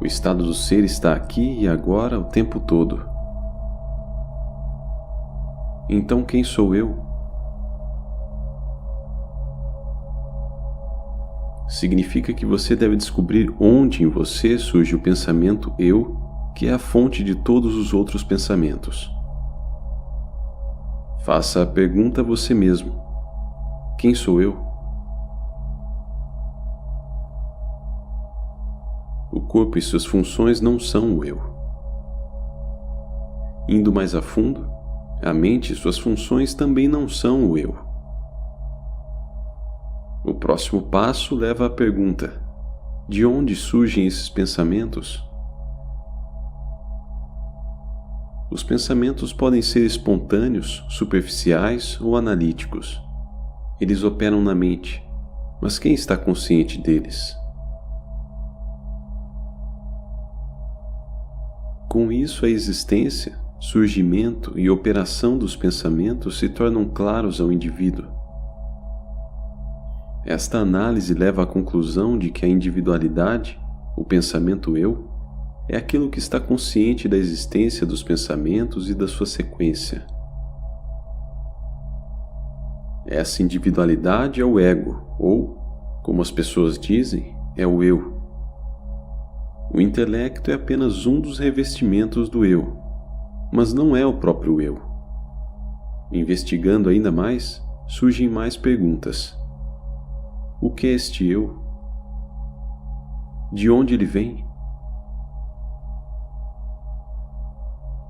O estado do ser está aqui e agora o tempo todo. Então quem sou eu? Significa que você deve descobrir onde em você surge o pensamento eu, que é a fonte de todos os outros pensamentos. Faça a pergunta a você mesmo: quem sou eu? O corpo e suas funções não são o eu. Indo mais a fundo, a mente e suas funções também não são o eu. O próximo passo leva à pergunta: de onde surgem esses pensamentos? Os pensamentos podem ser espontâneos, superficiais ou analíticos. Eles operam na mente, mas quem está consciente deles? Com isso, a existência, surgimento e operação dos pensamentos se tornam claros ao indivíduo. Esta análise leva à conclusão de que a individualidade, o pensamento eu, é aquilo que está consciente da existência dos pensamentos e da sua sequência. Essa individualidade é o ego, ou, como as pessoas dizem, é o eu. O intelecto é apenas um dos revestimentos do eu, mas não é o próprio eu. Investigando ainda mais, surgem mais perguntas. O que é este eu? De onde ele vem?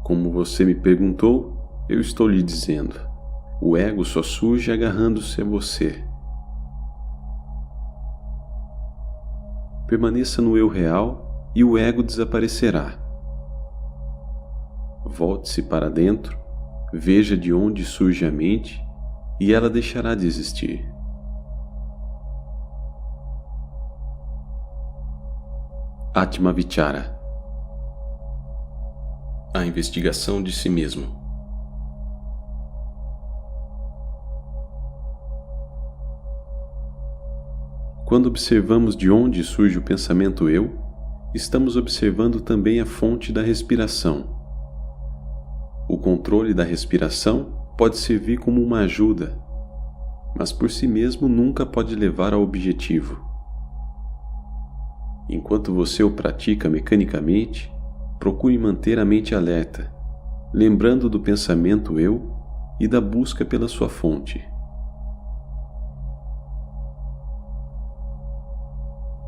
Como você me perguntou, eu estou lhe dizendo: o ego só surge agarrando-se a você. Permaneça no eu real e o ego desaparecerá. Volte-se para dentro, veja de onde surge a mente e ela deixará de existir. Atma Vichara. A investigação de si mesmo. Quando observamos de onde surge o pensamento eu, estamos observando também a fonte da respiração. O controle da respiração pode servir como uma ajuda, mas por si mesmo nunca pode levar ao objetivo. Enquanto você o pratica mecanicamente, procure manter a mente alerta, lembrando do pensamento eu e da busca pela sua fonte.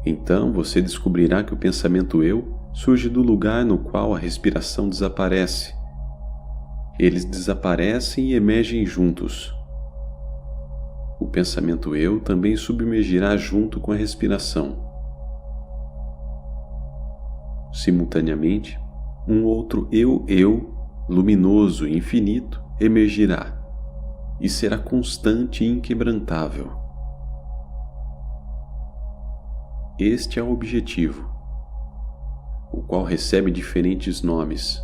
Então você descobrirá que o pensamento eu surge do lugar no qual a respiração desaparece. Eles desaparecem e emergem juntos. O pensamento eu também submergirá junto com a respiração. Simultaneamente, um outro eu, luminoso e infinito, emergirá e será constante e inquebrantável. Este é o objetivo, o qual recebe diferentes nomes: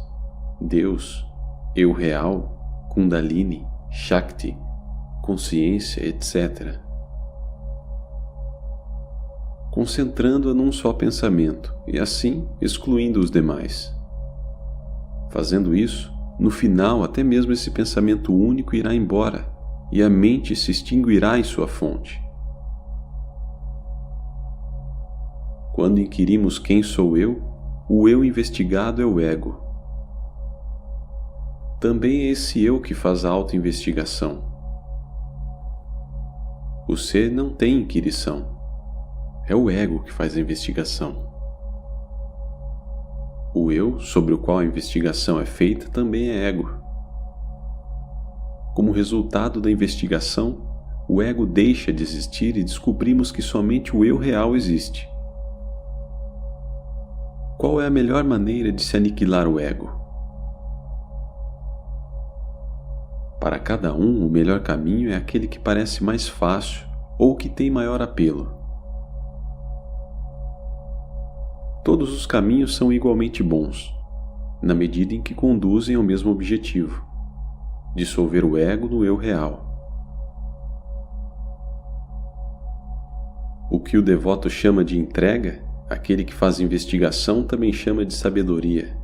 Deus, eu real, Kundalini, Shakti, consciência, etc. Concentrando-a num só pensamento e assim excluindo os demais. Fazendo isso, no final até mesmo esse pensamento único irá embora e a mente se extinguirá em sua fonte. Quando inquirimos quem sou eu, o eu investigado é o ego. Também é esse eu que faz a auto-investigação. O ser não tem inquirição. É o ego que faz a investigação. O eu, sobre o qual a investigação é feita, também é ego. Como resultado da investigação, o ego deixa de existir e descobrimos que somente o eu real existe. Qual é a melhor maneira de se aniquilar o ego? Para cada um, o melhor caminho é aquele que parece mais fácil ou que tem maior apelo. Todos os caminhos são igualmente bons, na medida em que conduzem ao mesmo objetivo: dissolver o ego no eu real. O que o devoto chama de entrega, Aquele que faz investigação também chama de sabedoria.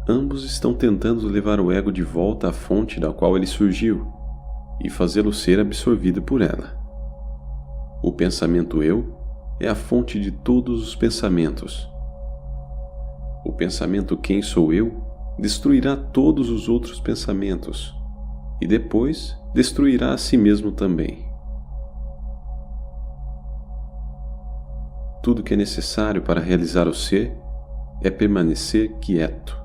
Ambos estão tentando levar o ego de volta à fonte da qual ele surgiu e fazê-lo ser absorvido por ela. O pensamento eu é a fonte de todos os pensamentos. O pensamento quem sou eu destruirá todos os outros pensamentos e depois destruirá a si mesmo também. Tudo que é necessário para realizar o ser é permanecer quieto.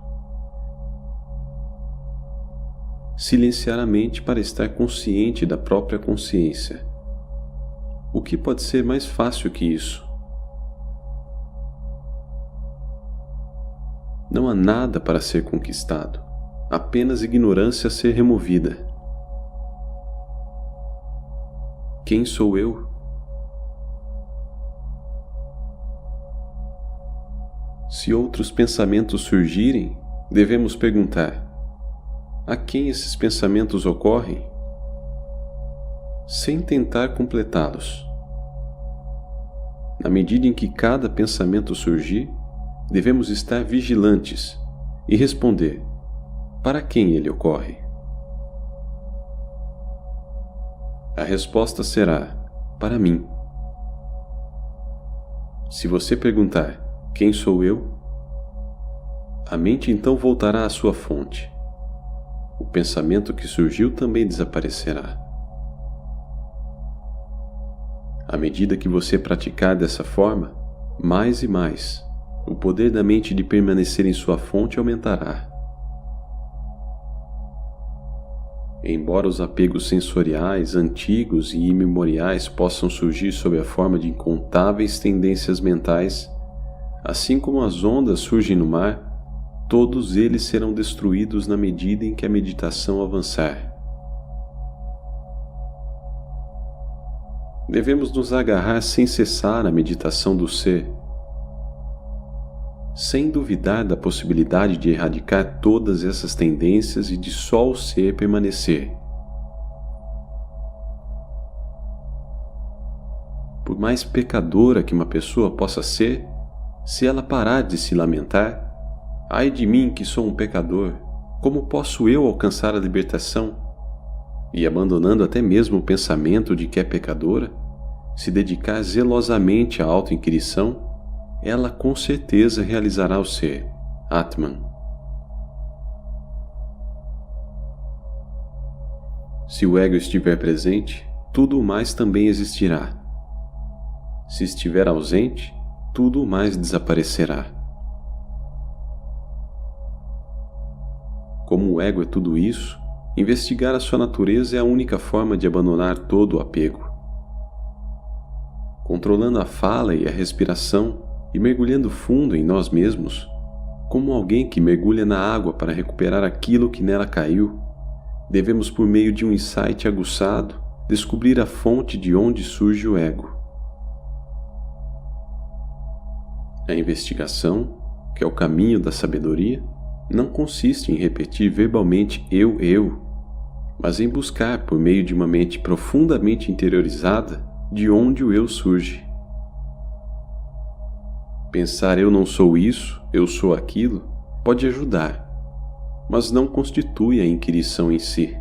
Silenciar a mente para estar consciente da própria consciência. O que pode ser mais fácil que isso? Não há nada para ser conquistado, apenas ignorância a ser removida. Quem sou eu? Se outros pensamentos surgirem, devemos perguntar: a quem esses pensamentos ocorrem? Sem tentar completá-los. Na medida em que cada pensamento surgir, devemos estar vigilantes e responder: para quem ele ocorre? A resposta será: para mim. Se você perguntar: quem sou eu? A mente então voltará à sua fonte. O pensamento que surgiu também desaparecerá. À medida que você praticar dessa forma, mais e mais, o poder da mente de permanecer em sua fonte aumentará. Embora os apegos sensoriais, antigos e imemoriais possam surgir sob a forma de incontáveis tendências mentais, assim como as ondas surgem no mar, todos eles serão destruídos na medida em que a meditação avançar. Devemos nos agarrar sem cessar à meditação do ser, sem duvidar da possibilidade de erradicar todas essas tendências e de só o ser permanecer. Por mais pecadora que uma pessoa possa ser, se ela parar de se lamentar: ai de mim que sou um pecador, como posso eu alcançar a libertação? E abandonando até mesmo o pensamento de que é pecadora, se dedicar zelosamente à autoinquirição, ela com certeza realizará o ser, Atman. Se o ego estiver presente, tudo o mais também existirá. Se estiver ausente, tudo o mais desaparecerá. Como o ego é tudo isso, investigar a sua natureza é a única forma de abandonar todo o apego. Controlando a fala e a respiração e mergulhando fundo em nós mesmos, como alguém que mergulha na água para recuperar aquilo que nela caiu, devemos, por meio de um insight aguçado, descobrir a fonte de onde surge o ego. A investigação, que é o caminho da sabedoria, não consiste em repetir verbalmente eu, mas em buscar, por meio de uma mente profundamente interiorizada, de onde o eu surge. Pensar eu não sou isso, eu sou aquilo, pode ajudar, mas não constitui a inquirição em si.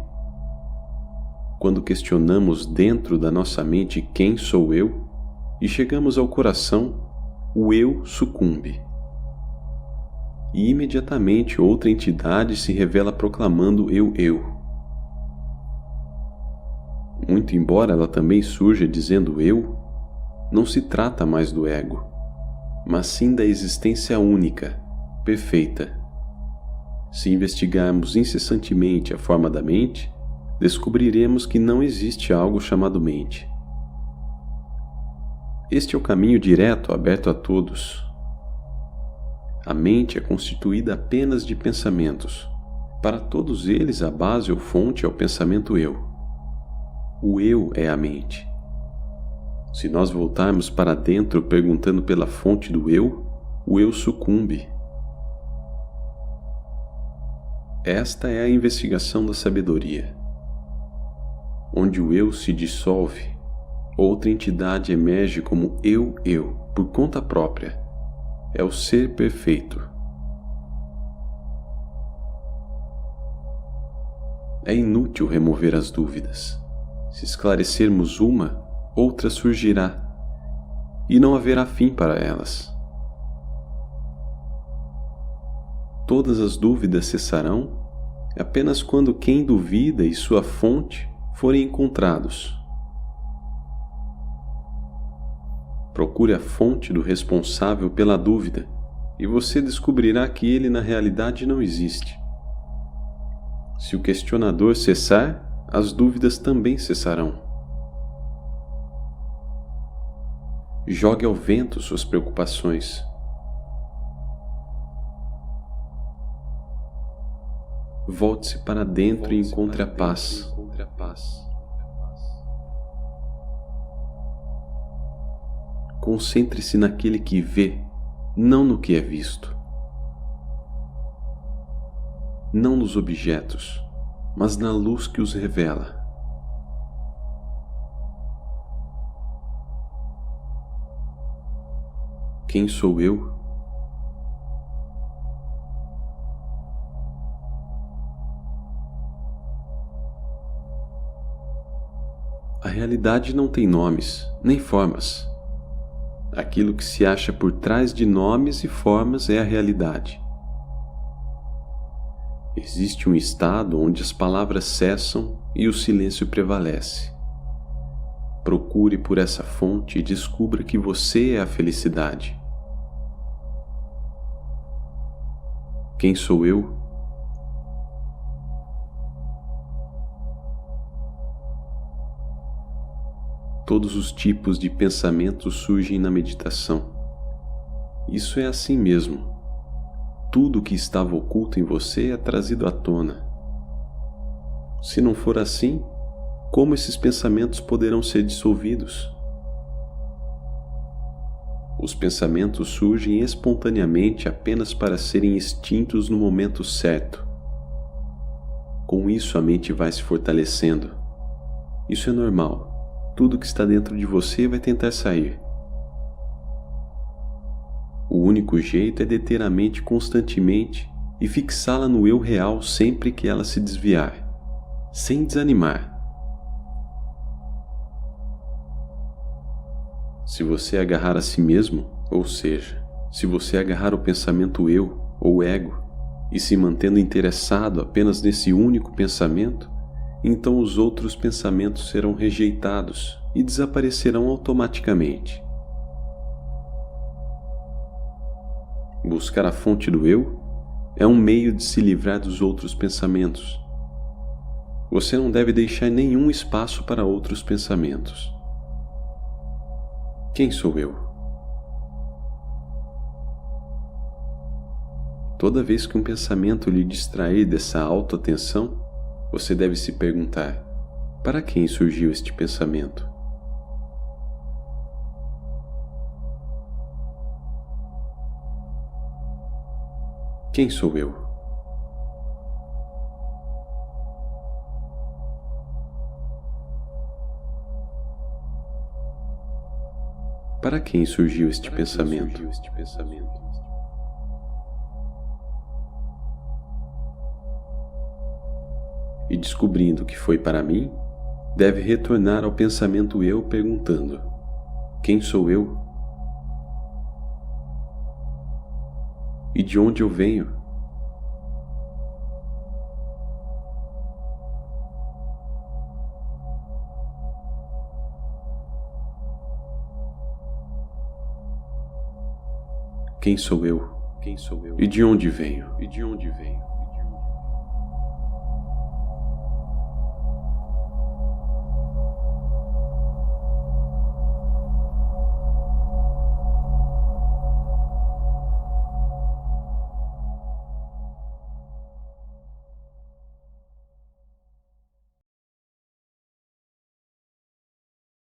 Quando questionamos dentro da nossa mente quem sou eu e chegamos ao coração, o eu sucumbe. E imediatamente outra entidade se revela proclamando eu. Muito embora ela também surja dizendo eu, não se trata mais do ego, mas sim da existência única, perfeita. Se investigarmos incessantemente a forma da mente, descobriremos que não existe algo chamado mente. Este é o caminho direto aberto a todos. A mente é constituída apenas de pensamentos. Para todos eles, a base ou fonte é o pensamento eu. O eu é a mente. Se nós voltarmos para dentro perguntando pela fonte do eu, o eu sucumbe. Esta é a investigação da sabedoria. Onde o eu se dissolve, outra entidade emerge como eu. por conta própria, é o ser perfeito. É inútil remover as dúvidas. Se esclarecermos uma, outra surgirá, e não haverá fim para elas. Todas as dúvidas cessarão apenas quando quem duvida e sua fonte forem encontrados. Procure a fonte do responsável pela dúvida e você descobrirá que ele na realidade não existe. Se o questionador cessar, as dúvidas também cessarão. Jogue ao vento suas preocupações. Volte-se para dentro e encontre a paz. Concentre-se naquele que vê, não no que é visto. Não nos objetos, mas na luz que os revela. Quem sou eu? A realidade não tem nomes, nem formas. Aquilo que se acha por trás de nomes e formas é a realidade. Existe um estado onde as palavras cessam e o silêncio prevalece. Procure por essa fonte e descubra que você é a felicidade. Quem sou eu? Todos os tipos de pensamentos surgem na meditação. Isso é assim mesmo. Tudo que estava oculto em você é trazido à tona. Se não for assim, como esses pensamentos poderão ser dissolvidos? Os pensamentos surgem espontaneamente apenas para serem extintos no momento certo. Com isso a mente vai se fortalecendo. Isso é normal. Tudo que está dentro de você vai tentar sair. O único jeito é deter a mente constantemente e fixá-la no eu real sempre que ela se desviar, sem desanimar. Se você agarrar a si mesmo, ou seja, se você agarrar o pensamento eu ou ego e se mantendo interessado apenas nesse único pensamento, então os outros pensamentos serão rejeitados e desaparecerão automaticamente. Buscar a fonte do eu é um meio de se livrar dos outros pensamentos. Você não deve deixar nenhum espaço para outros pensamentos. Quem sou eu? Toda vez que um pensamento lhe distrair dessa autoatenção, você deve se perguntar: para quem surgiu este pensamento? Quem sou eu? Para quem surgiu este pensamento? E descobrindo que foi para mim, deve retornar ao pensamento eu perguntando: quem sou eu? E de onde eu venho? Quem sou eu? E de onde venho?